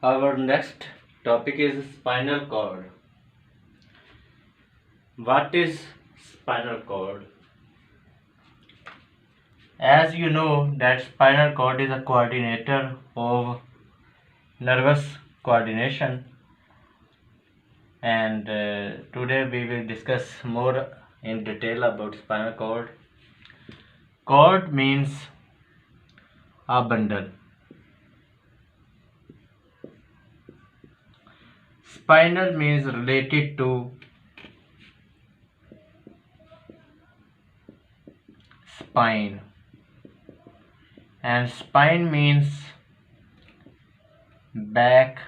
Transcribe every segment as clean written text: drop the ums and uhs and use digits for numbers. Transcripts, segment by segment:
Our next topic is spinal cord. What is spinal cord? As you know that spinal cord is a coordinator of nervous coordination, and today we will discuss more in detail about spinal cord. Cord means a bundle. Spinal means related to spine, and spine means backbone,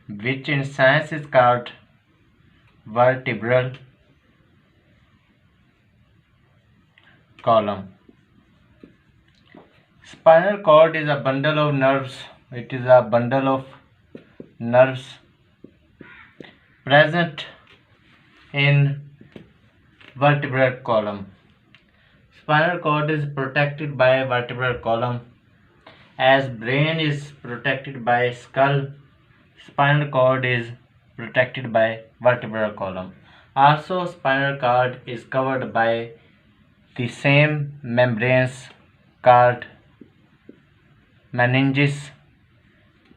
which in science is called vertebral column. Spinal cord is a bundle of nerves. It is a bundle of nerves present in vertebral column. Spinal cord is protected by a vertebral column. As brain is protected by skull, spinal cord is protected by vertebral column. Also, spinal cord is covered by the same membranes called meninges,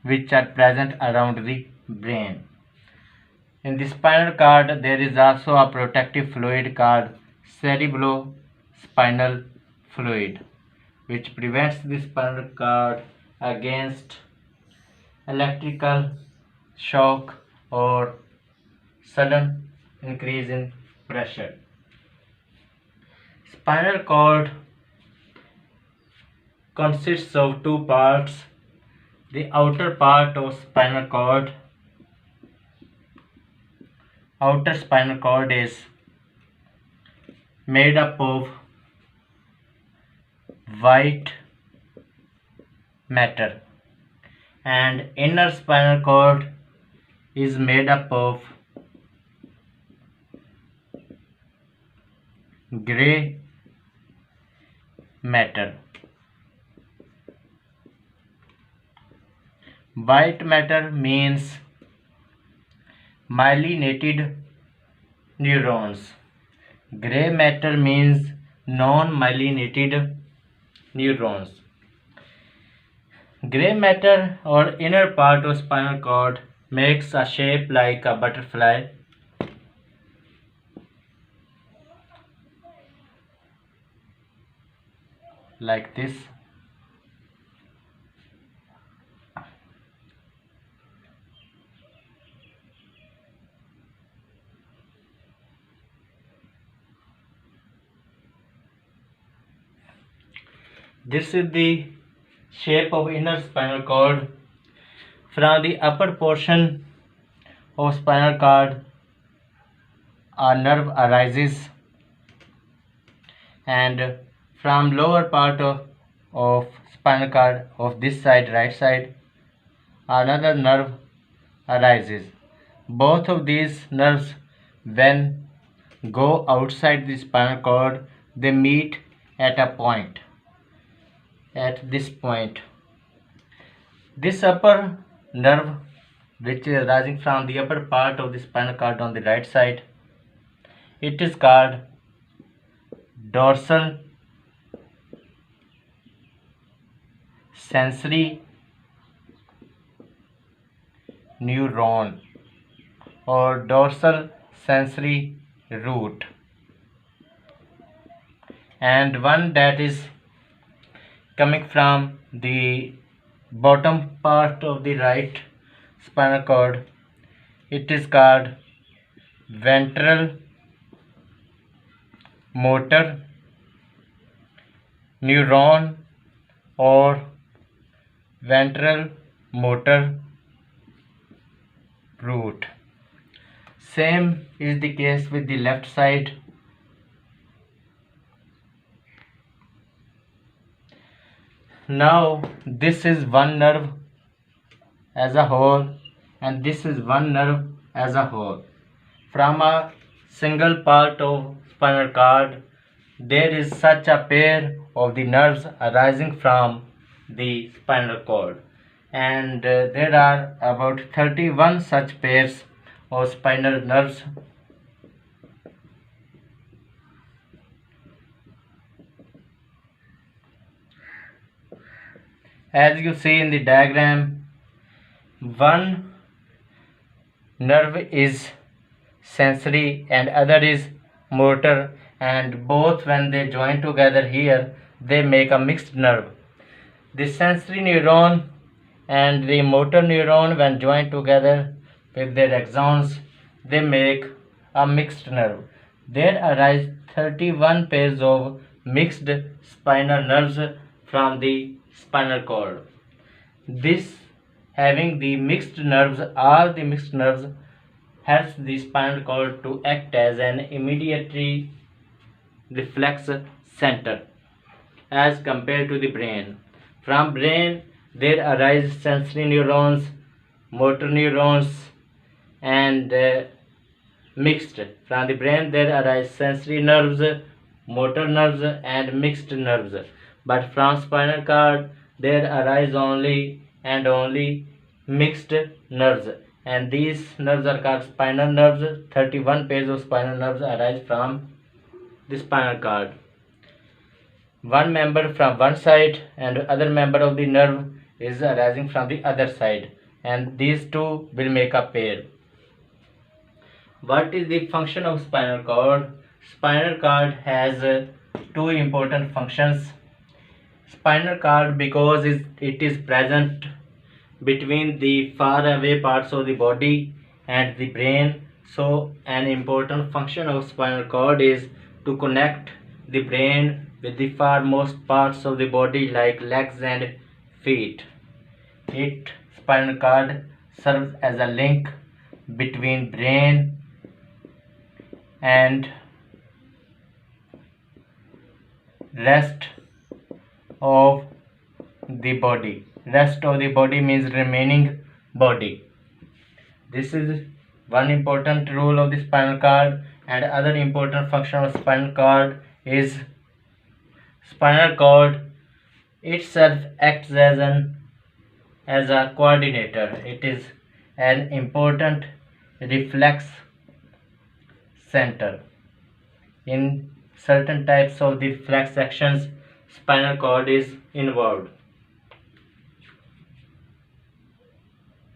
which are present around the brain. In the spinal cord, there is also a protective fluid called cerebrospinal fluid, which prevents the spinal cord against electrical shock or sudden increase in pressure. Spinal cord consists of two parts. The outer part of spinal cord, outer spinal cord is made up of white matter, and inner spinal cord is made up of gray matter. White matter means myelinated neurons. Gray matter means non-myelinated neurons. Gray matter or inner part of spinal cord makes a shape like a butterfly. Like this. This is the shape of inner spinal cord. From the upper portion of spinal cord, a nerve arises, and from lower part of spinal cord of this side, right side, another nerve arises. Both of these nerves, when go outside the spinal cord, they meet at a point. At this point, this upper nerve, which is rising from the upper part of the spinal cord on the right side, it is called dorsal sensory neuron or dorsal sensory root, and one that is coming from the bottom part of the right spinal cord, it is called ventral motor neuron or ventral motor root. Same is the case with the left side. Now this is one nerve as a whole, and this is one nerve as a whole. From a single part of spinal cord, there is such a pair of the nerves arising from the spinal cord. and there are about 31 such pairs of spinal nerves. As you see in the diagram, one nerve is sensory and other is motor, and both when they join together here they make a mixed nerve. The sensory neuron and the motor neuron, when joined together with their axons, they make a mixed nerve. There arise 31 pairs of mixed spinal nerves from the spinal cord. This having the mixed nerves, all the mixed nerves helps the spinal cord to act as an immediate reflex center as compared to the brain. From brain there arise sensory neurons, motor neurons, and mixed. From the brain there arise sensory nerves, motor nerves, and mixed nerves. But from spinal cord there arise only and only mixed nerves, and these nerves are called spinal nerves. 31 pairs of spinal nerves arise from the spinal cord. One member from one side and other member of the nerve is arising from the other side, and these two will make a pair. What is the function of spinal cord? Spinal cord has two important functions. Spinal cord, because it is present between the far away parts of the body and the brain, so an important function of spinal cord is to connect the brain with the farmost parts of the body like legs and feet. Spinal cord serves as a link between brain and rest of the body. Rest of the body means remaining body. This is one important role of the spinal cord, and other important function of spinal cord is spinal cord itself acts as a coordinator. It is an important reflex center. In certain types of the reflex actions, spinal cord is involved.